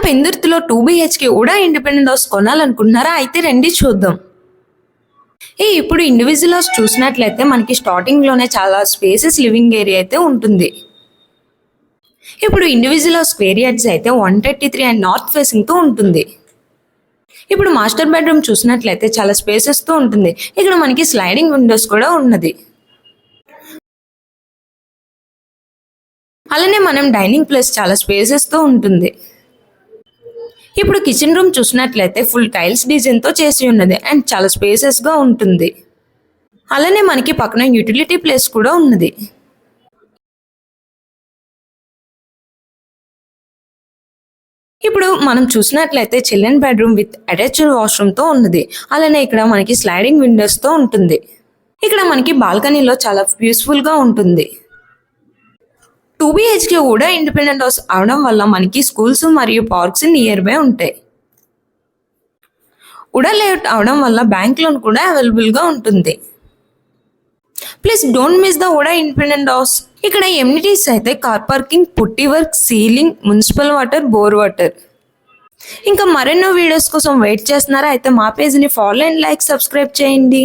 పెందుర్తిలో 2 BHK కూడా independent house కొనాలనుకుంటున్నారా? అయితే రండి చూద్దాం. ఇప్పుడు ఇండివిజువల్ హౌస్ చూసినట్లయితే మనకి స్టార్టింగ్లోనే చాలా స్పేసెస్ లివింగ్ ఏరియా అయితే ఉంటుంది. ఇప్పుడు ఇండివిజువల్ హౌస్ స్క్వేర్ యార్డ్స్ అయితే 133 అండ్ నార్త్ ఫేసింగ్తో ఉంటుంది. ఇప్పుడు మాస్టర్ బెడ్రూమ్ చూసినట్లయితే చాలా స్పేసెస్తో ఉంటుంది. ఇక్కడ మనకి స్లైడింగ్ విండోస్ కూడా ఉన్నది. అలానే మనం డైనింగ్ ప్లేస్ చాలా స్పేసెస్తో ఉంటుంది. ఇప్పుడు కిచెన్ రూమ్ చూసినట్లయితే ఫుల్ టైల్స్ డిజైన్తో చేసి ఉన్నది అండ్ చాలా స్పేసెస్గా ఉంటుంది. అలానే మనకి పక్కన యూటిలిటీ ప్లేస్ కూడా ఉన్నది. ఇప్పుడు మనం చూసినట్లయితే చిల్డ్రన్ బెడ్రూమ్ విత్ అటాచ్డ్ వాష్రూమ్తో ఉన్నది. అలానే ఇక్కడ మనకి స్లైడింగ్ విండోస్తో ఉంటుంది. ఇక్కడ మనకి బాల్కనీలో చాలా పీస్ఫుల్గా ఉంటుంది. 2 BHK కూడా ఇండిపెండెంట్ హౌస్ అవడం వల్ల మనకి స్కూల్స్ మరియు పార్క్స్ నియర్ బై ఉంటాయి. ఉడా లేఅవుట్ అవడం వల్ల బ్యాంక్ లోన్ కూడా అవైలబుల్గా ఉంటుంది. Please don't miss the Uda independent house. ఇక్కడ ఎమ్యూనిటీస్ అయితే కార్ పార్కింగ్, పుట్టి work, ceiling, municipal water, bore water. ఇంకా మరెన్నో వీడియోస్ కోసం వెయిట్ చేస్తున్నారా? అయితే మా పేజ్ని ఫాలో అండ్ లైక్, సబ్స్క్రైబ్ చేయండి.